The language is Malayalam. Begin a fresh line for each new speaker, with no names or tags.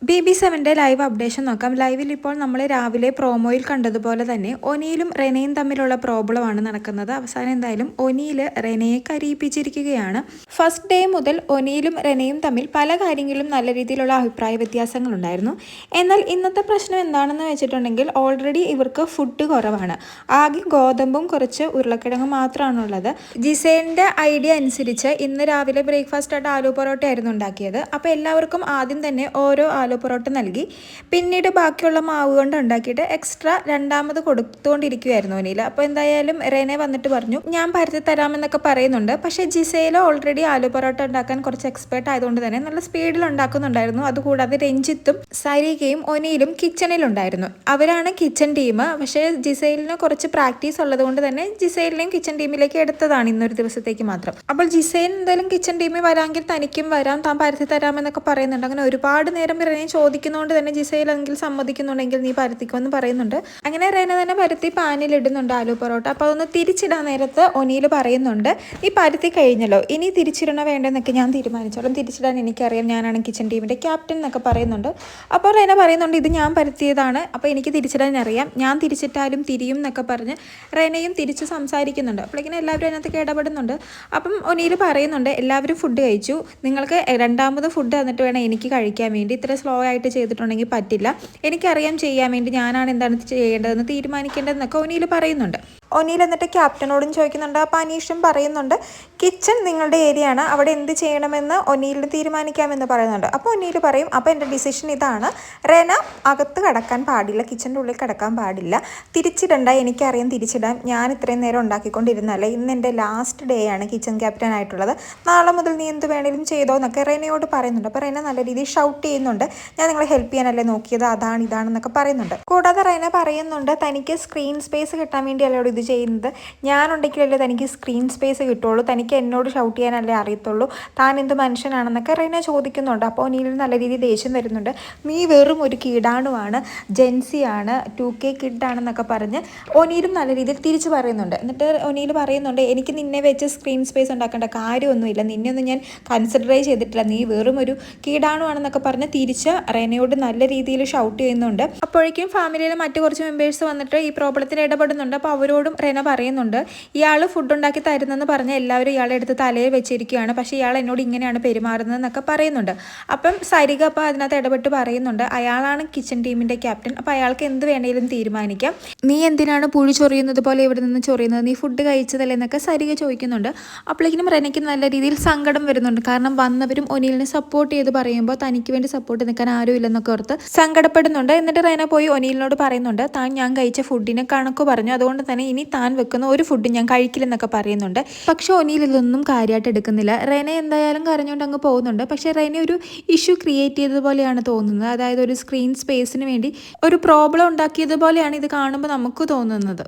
BB7 ലൈവ് അപ്ഡേഷൻ നോക്കാം. ലൈവിൽ ഇപ്പോൾ നമ്മൾ രാവിലെ പ്രോമോയിൽ കണ്ടതുപോലെ തന്നെ ഒനിയിലും റെനയും തമ്മിലുള്ള പ്രോബ്ലമാണ് നടക്കുന്നത്. അവസാനം എന്തായാലും ഒനിയിൽ റെനയെ കരയിപ്പിച്ചിരിക്കുകയാണ്. ഫസ്റ്റ് ഡേ മുതൽ ഒനിയിലും റെനയും തമ്മിൽ പല കാര്യങ്ങളിലും നല്ല രീതിയിലുള്ള അഭിപ്രായ വ്യത്യാസങ്ങളുണ്ടായിരുന്നു. എന്നാൽ ഇന്നത്തെ പ്രശ്നം എന്താണെന്ന് വെച്ചിട്ടുണ്ടെങ്കിൽ ഓൾറെഡി ഇവർക്ക് ഫുഡ് കുറവാണ്. ആകെ ഗോതമ്പും കുറച്ച് ഉരുളക്കിഴങ്ങും മാത്രമാണുള്ളത്. ജിസേലിൻ്റെ ഐഡിയ അനുസരിച്ച് ഇന്ന് രാവിലെ ബ്രേക്ക്ഫാസ്റ്റായിട്ട് ആലു പൊറോട്ട ആയിരുന്നു ഉണ്ടാക്കിയത്. അപ്പോൾ എല്ലാവർക്കും ആദ്യം തന്നെ ഓരോ ആലു പൊറോട്ട നൽകി പിന്നീട് ബാക്കിയുള്ള മാവ് കൊണ്ട് ഉണ്ടാക്കിയിട്ട് എക്സ്ട്രാ രണ്ടാമത് കൊടുത്തുകൊണ്ടിരിക്കുകയായിരുന്നു ഒനിയിൽ. അപ്പോൾ എന്തായാലും റെനെ വന്നിട്ട് പറഞ്ഞു ഞാൻ പരത്തി തരാമെന്നൊക്കെ പറയുന്നുണ്ട്. പക്ഷേ ജിസേൽ ഓൾറെഡി ആലു പൊറോട്ട ഉണ്ടാക്കാൻ കുറച്ച് എക്സ്പേർട്ട് ആയതുകൊണ്ട് തന്നെ നല്ല സ്പീഡിൽ ഉണ്ടാക്കുന്നുണ്ടായിരുന്നു. അതുകൂടാതെ രഞ്ജിത്തും സരികയും ഒനിയിലും കിച്ചണിലുണ്ടായിരുന്നു. അവരാണ് കിച്ചൺ ടീം. പക്ഷേ ജിസേലിന് കുറച്ച് പ്രാക്ടീസ് ഉള്ളത് കൊണ്ട് തന്നെ ജിസേലിനെയും കിച്ചൺ ടീമിലേക്ക് എടുത്തതാണ് ഇന്നൊരു ദിവസത്തേക്ക് മാത്രം. അപ്പോൾ ജിസേൽ എന്തായാലും കിച്ചൺ ടീമിൽ വരാമെങ്കിൽ തനിക്കും വരാം, താൻ പരത്തി തരാമെന്നൊക്കെ പറയുന്നുണ്ട്. അങ്ങനെ ഒരുപാട് നേരം റെനെ ചോദിക്കുന്നതുകൊണ്ട് തന്നെ ജിസേൽ എങ്കിൽ സമ്മതിക്കുന്നുണ്ടെങ്കിൽ നീ പരത്തിക്കുമെന്ന് പറയുന്നുണ്ട്. അങ്ങനെ റെന തന്നെ പരത്തി പാനിൽ ഇടുന്നുണ്ട് ആലു പൊറോട്ട. അപ്പോൾ അതൊന്ന് തിരിച്ചിടാൻ നേരത്ത് ഒനിയിൽ പറയുന്നുണ്ട് നീ പരത്തി കഴിഞ്ഞല്ലോ, ഇനി തിരിച്ചിടണോ വേണ്ടെന്നൊക്കെ ഞാൻ തീരുമാനിച്ചോളും, തിരിച്ചിടാൻ എനിക്കറിയാം, ഞാനാണ് കിച്ചൺ ടീമിൻ്റെ ക്യാപ്റ്റൻ എന്നൊക്കെ പറയുന്നുണ്ട്. അപ്പോൾ റെന പറയുന്നുണ്ട് ഇത് ഞാൻ പരത്തിയതാണ്, അപ്പോൾ എനിക്ക് തിരിച്ചിടാൻ അറിയാം, ഞാൻ തിരിച്ചിട്ടാലും തിരിയും എന്നൊക്കെ പറഞ്ഞ് റെനയും തിരിച്ച് സംസാരിക്കുന്നുണ്ട്. അപ്പോഴേക്കും എല്ലാവരും അതിനകത്തേക്ക് ഇടപെടുന്നുണ്ട്. അപ്പം ഒനിയിൽ പറയുന്നുണ്ട് എല്ലാവരും ഫുഡ് കഴിച്ചു, നിങ്ങൾക്ക് രണ്ടാമത് ഫുഡ് തന്നിട്ട് വേണം എനിക്ക് കഴിക്കാൻ വേണ്ടി, ഇത്ര സ്ലോ ആയിട്ട് ചെയ്തിട്ടുണ്ടെങ്കിൽ പറ്റില്ല, എനിക്കറിയാം ചെയ്യാൻ വേണ്ടി, ഞാനാണ് എന്താണ് ചെയ്യേണ്ടതെന്ന് തീരുമാനിക്കേണ്ടതെന്നൊക്കെ ഒനിയിൽ പറയുന്നുണ്ട്. ഒനിയിൽ എന്നിട്ട് ക്യാപ്റ്റനോടും ചോദിക്കുന്നുണ്ട്. അപ്പോൾ അനീഷും പറയുന്നുണ്ട് കിച്ചൺ നിങ്ങളുടെ ഏരിയ ആണ്, അവിടെ എന്ത് ചെയ്യണമെന്ന് ഒനിയിലിന് തീരുമാനിക്കാമെന്ന് പറയുന്നുണ്ട്. അപ്പോൾ ഒനിയിൽ പറയും അപ്പോൾ എൻ്റെ ഡിസിഷൻ ഇതാണ്, റെന അകത്ത് കിടക്കാൻ പാടില്ല, കിച്ചൻ്റെ ഉള്ളിൽ കിടക്കാൻ പാടില്ല, തിരിച്ചിടണ്ട, എനിക്കറിയാം തിരിച്ചിടാൻ, ഞാൻ ഇത്രയും നേരം ഉണ്ടാക്കിക്കൊണ്ടിരുന്നല്ലേ, ഇന്ന് എൻ്റെ ലാസ്റ്റ് ഡേ ആണ് കിച്ചൺ ക്യാപ്റ്റൻ ആയിട്ടുള്ളത്, നാളെ മുതൽ നീ എന്ത് വേണേലും ചെയ്തോ എന്നൊക്കെ റെനയോട് പറയുന്നുണ്ട്. അപ്പോൾ റെന നല്ല രീതിയിൽ ഷൗട്ട് ചെയ്യുന്നുണ്ട് ഞാൻ നിങ്ങളെ ഹെൽപ്പ് ചെയ്യാനല്ലേ നോക്കിയത്, അതാണ് ഇതാണെന്നൊക്കെ പറയുന്നുണ്ട്. കൂടാതെ റെന പറയുന്നുണ്ട് തനിക്ക് സ്ക്രീൻ സ്പേസ് കിട്ടാൻ വേണ്ടിയല്ലോ ഇത് ചെയ്യുന്നത്, ഞാനുണ്ടെങ്കിലല്ലേ തനിക്ക് സ്ക്രീൻ സ്പേസ് കിട്ടുള്ളൂ, തനിക്ക് എന്നോട് ഷൗട്ട് ചെയ്യാനല്ലേ അറിയത്തുള്ളൂ, താൻ എന്ത് മനുഷ്യനാണെന്നൊക്കെ റെന ചോദിക്കുന്നുണ്ട്. അപ്പോൾ ഒനിയിൽ നല്ല രീതിയിൽ ദേഷ്യം വരുന്നുണ്ട്. നീ വെറും ഒരു കീടാണുവാണ്, ജെൻസിയാണ്, 2K കിഡാണെന്നൊക്കെ പറഞ്ഞ് ഒനിയിലും നല്ല രീതിയിൽ തിരിച്ച് പറയുന്നുണ്ട്. എന്നിട്ട് ഒനിയിൽ പറയുന്നുണ്ട് എനിക്ക് നിന്നെ വെച്ച് സ്ക്രീൻ സ്പേസ് ഉണ്ടാക്കേണ്ട കാര്യമൊന്നുമില്ല, നിന്നെയൊന്നും ഞാൻ കൺസിഡറേ ചെയ്തിട്ടില്ല, നീ വെറും ഒരു കീടാണുവാണെന്നൊക്കെ പറഞ്ഞ് തിരിച്ച് റെനയോട് നല്ല രീതിയിൽ ഷൗട്ട് ചെയ്യുന്നുണ്ട്. അപ്പോഴേക്കും ഫാമിലിയിലെ മറ്റു കുറച്ച് മെമ്പേഴ്സ് വന്നിട്ട് ഈ പ്രോബ്ലത്തിൽ ഇടപെടുന്നുണ്ട്. അപ്പോൾ അവരോടും റെന പറയുന്നുണ്ട് ഇയാൾ ഫുഡ് ഉണ്ടാക്കി തരുന്നെന്ന് പറഞ്ഞ് എല്ലാവരും ഇയാളെ എടുത്ത് തലയിൽ വെച്ചിരിക്കുകയാണ്, പക്ഷേ ഇയാൾ എന്നോട് ഇങ്ങനെയാണ് പെരുമാറുന്നതെന്നൊക്കെ പറയുന്നുണ്ട്. അപ്പം സരിക അപ്പോൾ അതിനകത്ത് ഇടപെട്ട് പറയുന്നുണ്ട് അയാളാണ് കിച്ചൺ ടീമിൻ്റെ ക്യാപ്റ്റൻ, അപ്പോൾ അയാൾക്ക് എന്ത് വേണേലും തീരുമാനിക്കാം, നീ എന്തിനാണ് പുഴി ചൊറിയുന്നത് പോലെ ഇവിടെ നിന്ന് ചൊറിയുന്നത്, നീ ഫുഡ് കഴിച്ചതല്ലേ എന്നൊക്കെ സരിക ചോദിക്കുന്നുണ്ട്. അപ്പോഴേക്കും റെനയ്ക്ക് നല്ല രീതിയിൽ സങ്കടം വരുന്നുണ്ട്. കാരണം വന്നവരും ഒനിയിലിനെ സപ്പോർട്ട് ചെയ്ത് പറയുമ്പോൾ തനിക്ക് വേണ്ടി സപ്പോർട്ട് നിൽക്കാൻ ആരും ഇല്ലെന്നൊക്കെ ഓർത്ത് സങ്കടപ്പെടുന്നുണ്ട്. എന്നിട്ട് റെന പോയി ഒനിയിലിനോട് പറയുന്നുണ്ട് താൻ ഞാൻ കഴിച്ച ഫുഡിന് കണക്ക് പറഞ്ഞു, അതുകൊണ്ട് തന്നെ ഇനി താൻ വെക്കുന്ന ഒരു ഫുഡ് ഞാൻ കഴിക്കില്ലെന്നൊക്കെ പറയുന്നുണ്ട്. പക്ഷെ ഒനിയിൽ ഇതൊന്നും കാര്യമായിട്ട് എടുക്കുന്നില്ല. റെന എന്തായാലും കരഞ്ഞുകൊണ്ട് അങ്ങ് പോകുന്നുണ്ട്. പക്ഷെ റെന ഒരു ഇഷ്യൂ ക്രിയേറ്റ് ചെയ്തതുപോലെയാണ് തോന്നുന്നത്. അതായത് ഒരു സ്ക്രീൻ സ്പേസിന് വേണ്ടി ഒരു പ്രോബ്ലം ഉണ്ടാക്കിയതുപോലെയാണ് ഇത് കാണുമ്പോൾ നമുക്ക് തോന്നുന്നത്.